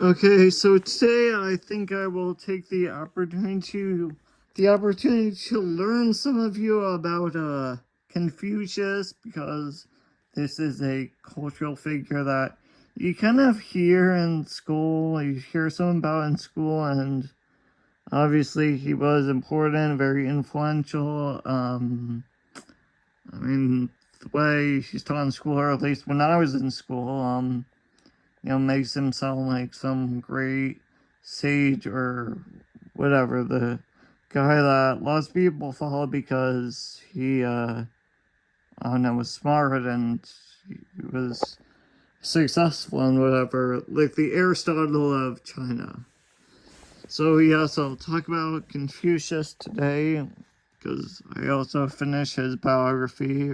Okay, so today I think I will take the opportunity to learn some of you about Confucius, because this is a cultural figure that you kind of hear in school. You hear something about in school, and obviously he was important, very influential. I mean, the way he's taught in school, or at least when I was in school, makes him sound like some great sage or whatever. The guy that lots of people follow because he, I don't know, was smart and he was successful and whatever, like the Aristotle of China. So yes, I'll talk about Confucius today because I also finished his biography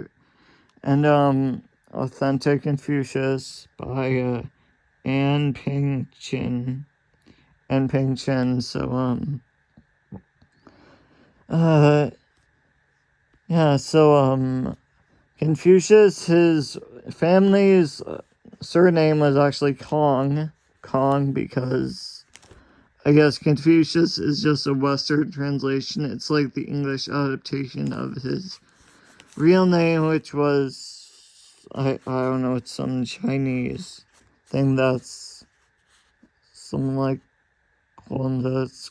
and Authentic Confucius by Anne Ping Chin. So uh yeah, so Confucius, his family's surname was actually Kong, because I guess Confucius is just a Western translation. It's like the English adaptation of his real name, which was I don't know, it's some Chinese thing that's something like Columbus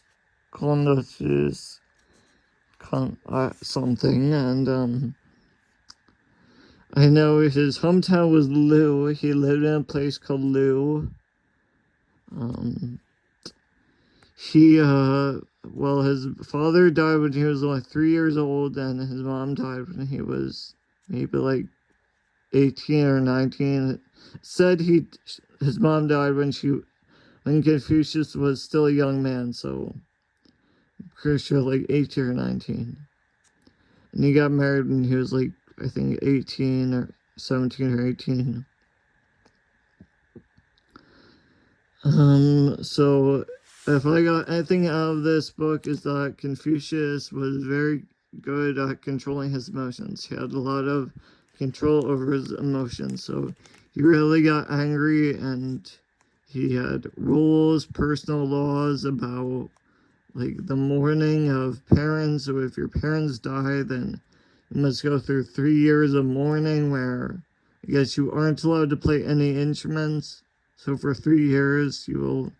is something, and I know his hometown was Lu. He lived in a place called Lu. He well, his father died when he was only 3 years old, and his mom died when he was maybe like 18 or 19. It said his mom died when Confucius was still a young man, so I'm pretty sure like 18 or 19. And he got married when he was like, I think 18 or 17 or 18. So if I got anything out of this book, is that Confucius was very good at controlling his emotions. He had a lot of control over his emotions. So he really got angry, and he had rules, personal laws about like the mourning of parents. So if your parents die, then you must go through 3 years of mourning where I guess you aren't allowed to play any instruments. So for 3 years, you will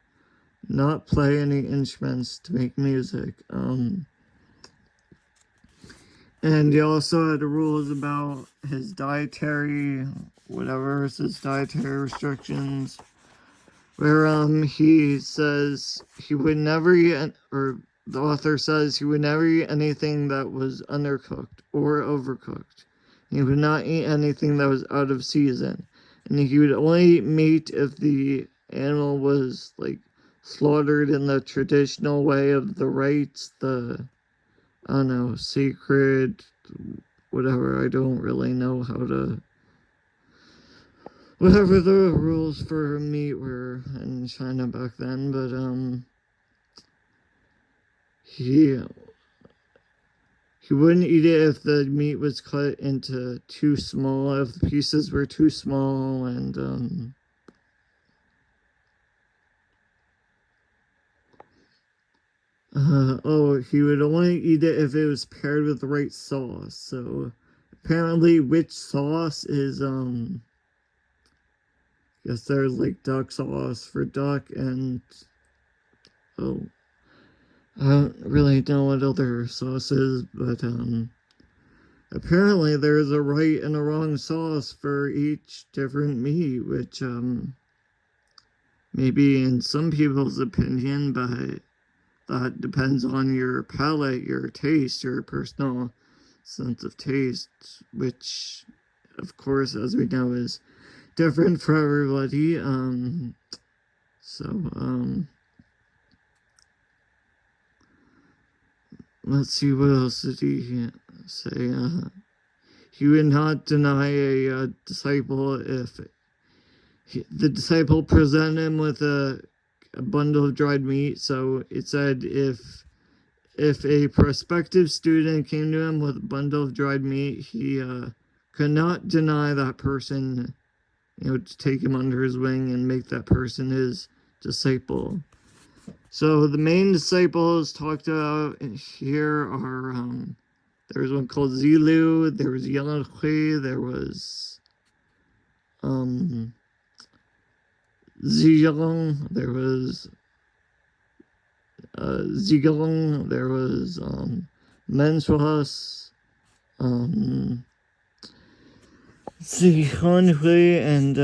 not play any instruments to make music. And he also had rules about his dietary, whatever his dietary restrictions, where he says he would never eat, or the author says he would never eat anything that was undercooked or overcooked. He would not eat anything that was out of season. And he would only eat meat if the animal was like slaughtered in the traditional way of the rites, I don't know, sacred, whatever. I don't really know whatever the rules for meat were in China back then, but he wouldn't eat it if the meat was cut into too small, if the pieces were too small, and he would only eat it if it was paired with the right sauce. So apparently, which sauce is I guess there's like duck sauce for duck, and oh, I don't really know what other sauce is, but apparently there's a right and a wrong sauce for each different meat, which maybe in some people's opinion, but that depends on your palate, your taste, your personal sense of taste, which, of course, as we know, is different for everybody. Let's see, what else did he say? He would not deny a disciple if the disciple presented him with a bundle of dried meat. So it said if a prospective student came to him with a bundle of dried meat, he could not deny that person, to take him under his wing and make that person his disciple. So the main disciples talked about here are there was one called Zilu, there was Yang Hui, there was Ziyong, there was Zigong, there was Mensuas, Zihan Hui, and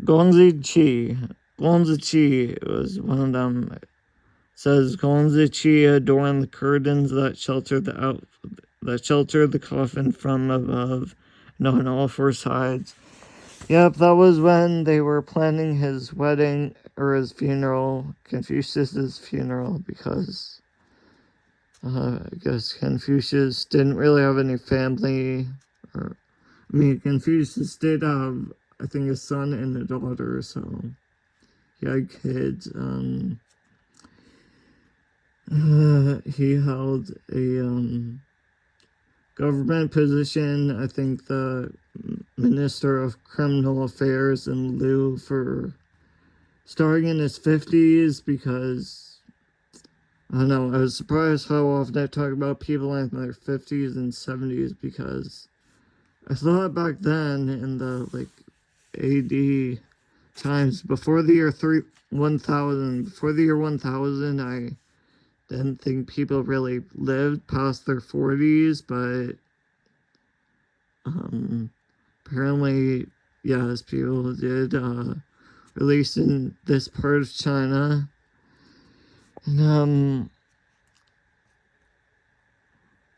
Gongzi Chi. Gongzi Chi was one of them. It says Gongzi Chi adorned the curtains that shelter the coffin from above and on all four sides. Yep, that was when they were planning his wedding or his funeral, Confucius's funeral, because I guess Confucius didn't really have any family. Confucius did have, I think, a son and a daughter, so he had kids. He held a government position, I think the Minister of Criminal Affairs in Liu for starting in his 50s, because, I don't know, I was surprised how often I talk about people in their 50s and 70s, because I thought back then in the, AD times, before the year 1000, I didn't think people really lived past their 40s, but apparently, yes, people did, at least in this part of China. And,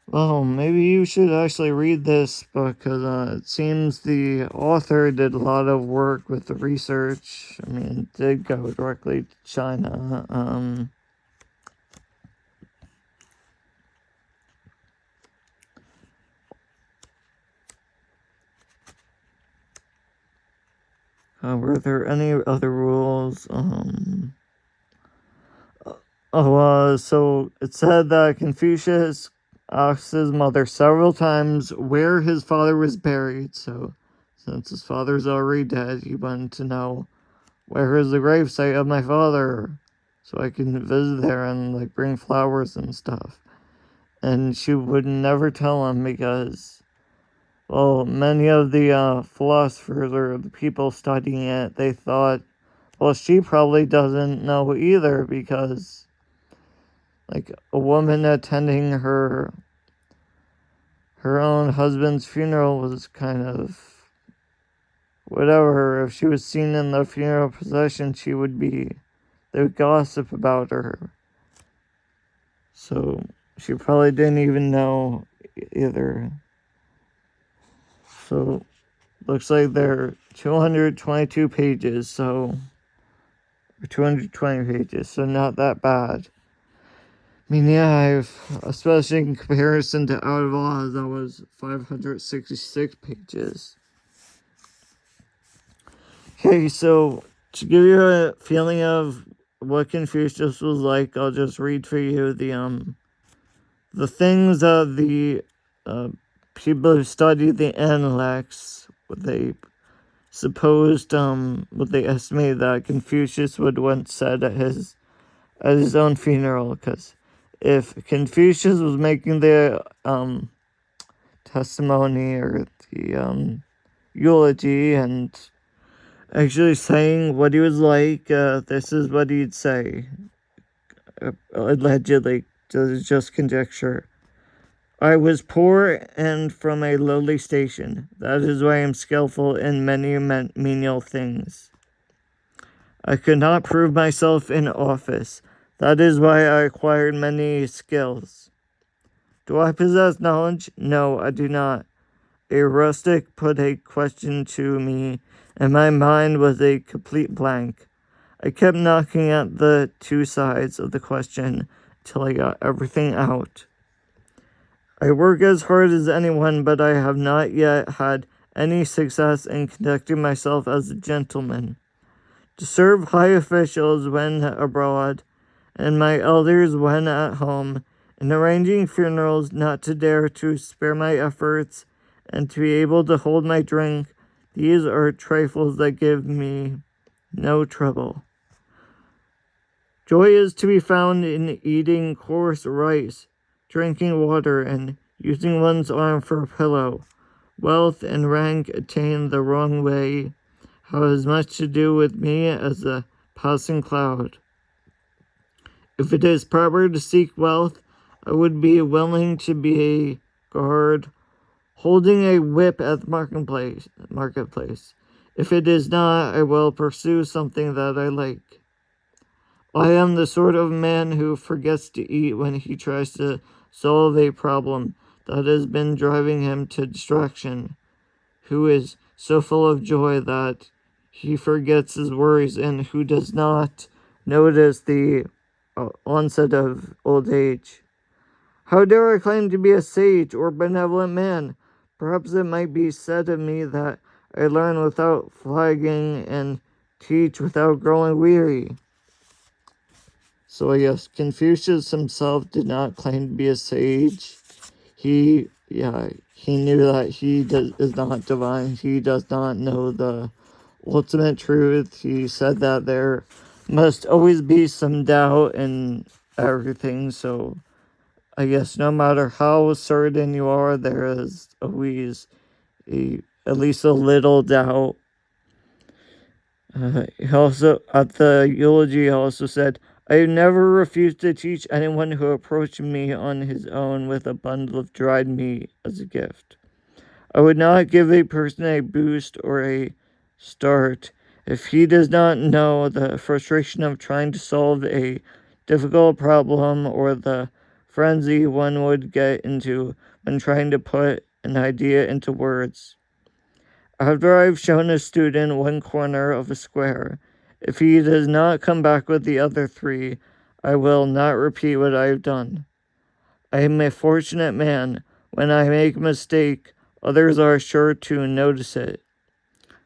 well, maybe you should actually read this book, because it seems the author did a lot of work with the research. I mean, it did go directly to China. Were there any other rules? So it said that Confucius asked his mother several times where his father was buried. So since his father's already dead, he wanted to know, where is the gravesite of my father, so I can visit there and bring flowers and stuff. And she would never tell him, because, well, many of the philosophers or the people studying it, they thought, well, she probably doesn't know either, because a woman attending her own husband's funeral was kind of whatever. If she was seen in the funeral procession, they would gossip about her. So she probably didn't even know either. So looks like they're 222 pages, or 220 pages, so not that bad. I mean, yeah, especially in comparison to Out of Oz, that was 566 pages. Okay, so to give you a feeling of what Confucius was like, I'll just read for you the things that the people who studied the Analects, what they estimated that Confucius would once said at his own funeral, because if Confucius was making the testimony or the eulogy and actually saying what he was like, this is what he'd say. Allegedly, just conjecture. I was poor and from a lowly station. That is why I am skillful in many menial things. I could not prove myself in office. That is why I acquired many skills. Do I possess knowledge? No, I do not. A rustic put a question to me, and my mind was a complete blank. I kept knocking at the two sides of the question till I got everything out. I work as hard as anyone, but I have not yet had any success in conducting myself as a gentleman. To serve high officials when abroad, and my elders when at home, in arranging funerals, not to dare to spare my efforts, and to be able to hold my drink These are trifles that give me no trouble. Joy is to be found in eating coarse rice, drinking water, and using one's arm for a pillow. Wealth and rank attained the wrong way have as much to do with me as a passing cloud. If it is proper to seek wealth, I would be willing to be a guard holding a whip at the marketplace. If it is not, I will pursue something that I like. I am the sort of man who forgets to eat when he tries to solve a problem that has been driving him to distraction, who is so full of joy that he forgets his worries, and who does not notice the onset of old age. How dare I claim to be a sage or benevolent man? Perhaps it might be said of me that I learn without flagging and teach without growing weary. So yes, Confucius himself did not claim to be a sage. He knew that is not divine. He does not know the ultimate truth. He said that there must always be some doubt in everything. So I guess no matter how certain you are, there is always at least a little doubt. He also, at the eulogy, he also said, I never refused to teach anyone who approached me on his own with a bundle of dried meat as a gift. I would not give a person a boost or a start if he does not know the frustration of trying to solve a difficult problem or the frenzy one would get into when trying to put an idea into words. After I've shown a student one corner of a square, if he does not come back with the other three, I will not repeat what I have done. I am a fortunate man. When I make a mistake, others are sure to notice it.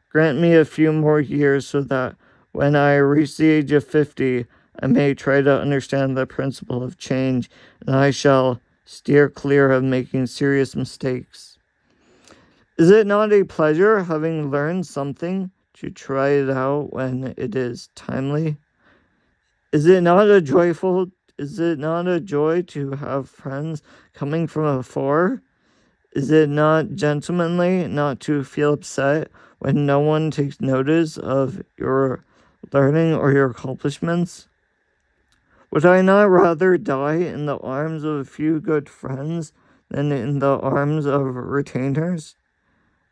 Grant me a few more years so that when I reach the age of 50, I may try to understand the principle of change, and I shall steer clear of making serious mistakes. Is it not a pleasure, having learned something, to try it out when it is timely? Is it not a joy to have friends coming from afar? Is it not gentlemanly not to feel upset when no one takes notice of your learning or your accomplishments? Would I not rather die in the arms of a few good friends than in the arms of retainers?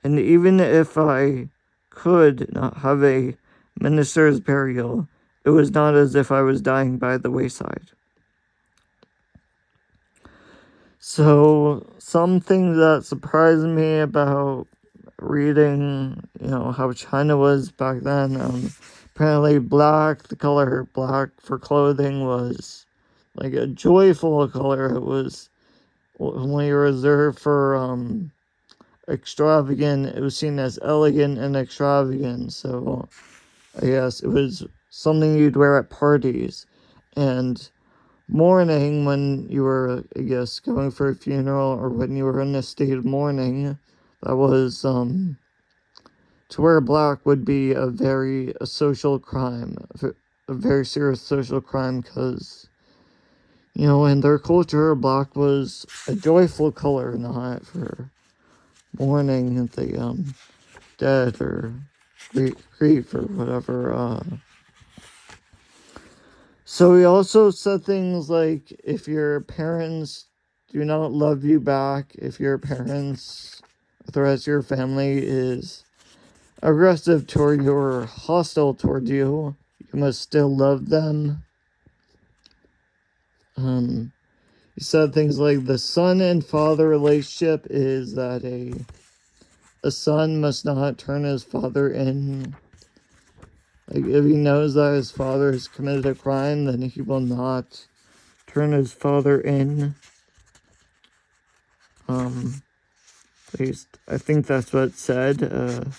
And even if I could not have a minister's burial, it was not as if I was dying by the wayside. So, some things that surprised me about reading, how China was back then, apparently the color black for clothing was like a joyful color. It was only reserved for, extravagant. It was seen as elegant and extravagant. So I guess it was something you'd wear at parties. And mourning, when you were, I guess, going for a funeral or when you were in a state of mourning, that was to wear black would be a social crime, a very serious social crime, because in their culture, black was a joyful color, not for mourning the dead or grief or whatever. So he also said things like, if your parents do not love you back, if your parents, the rest of your family is aggressive toward you or hostile toward you, you must still love them. He said things like, the son and father relationship is that a son must not turn his father in. Like, if he knows that his father has committed a crime, then he will not turn his father in. At least, I think that's what it said.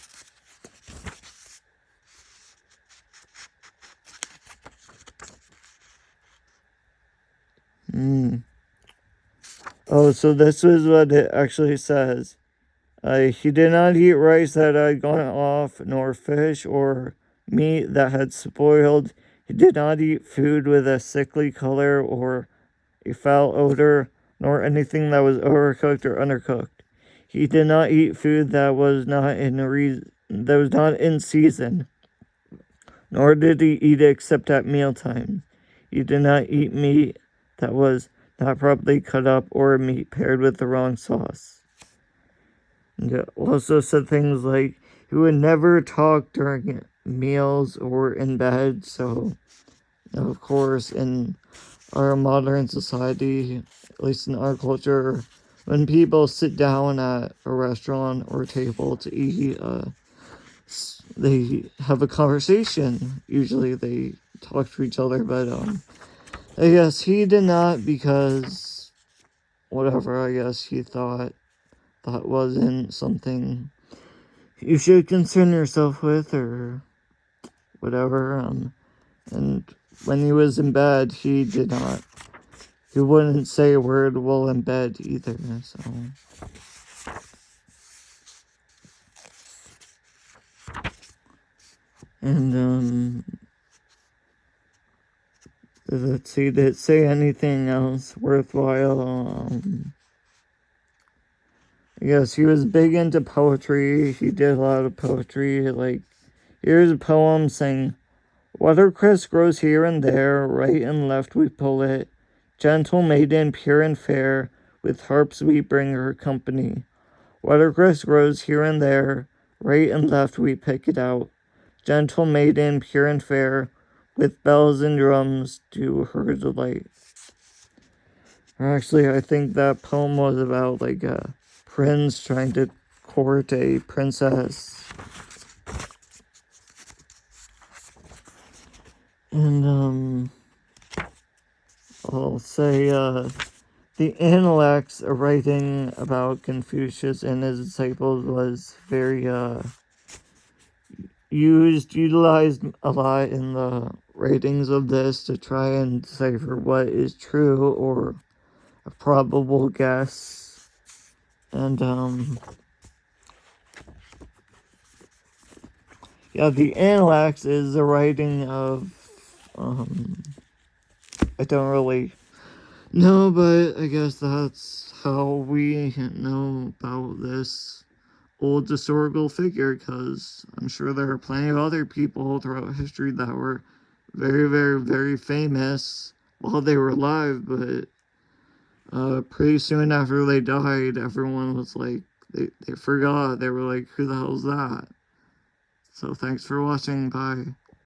Oh, so this is what it actually says. He did not eat rice that had gone off, nor fish or meat that had spoiled. He did not eat food with a sickly color or a foul odor, nor anything that was overcooked or undercooked. He did not eat food that was not in season, nor did he eat it except at mealtime. He did not eat meat that was not properly cut up or meat paired with the wrong sauce. And also said things like he would never talk during meals or in bed. So, of course, in our modern society, at least in our culture, when people sit down at a restaurant or table to eat, they have a conversation. Usually they talk to each other, but I guess he did not, because whatever, I guess he thought that wasn't something you should concern yourself with or whatever. And when he was in bed, he did not. He wouldn't say a word while in bed either. So. And let's see, did it say anything else worthwhile? Yes, he was big into poetry. He did a lot of poetry. Like, here's a poem saying, "Watercress grows here and there, right and left we pull it. Gentle maiden, pure and fair, with harps we bring her company. Watercress grows here and there, right and left we pick it out. Gentle maiden, pure and fair, with bells and drums to her delight." Or actually, I think that poem was about like a prince trying to court a princess. And I'll say the Analects writing about Confucius and his disciples was very utilized a lot in the writings of this to try and decipher what is true or a probable guess. And yeah, the Analects is the writing of I don't really know, but I guess that's how we know about this old historical figure, because I'm sure there are plenty of other people throughout history that were very, very, very famous while they were alive, but pretty soon after they died, everyone was like, they forgot. They were like, who the hell's that? So thanks for watching. Bye.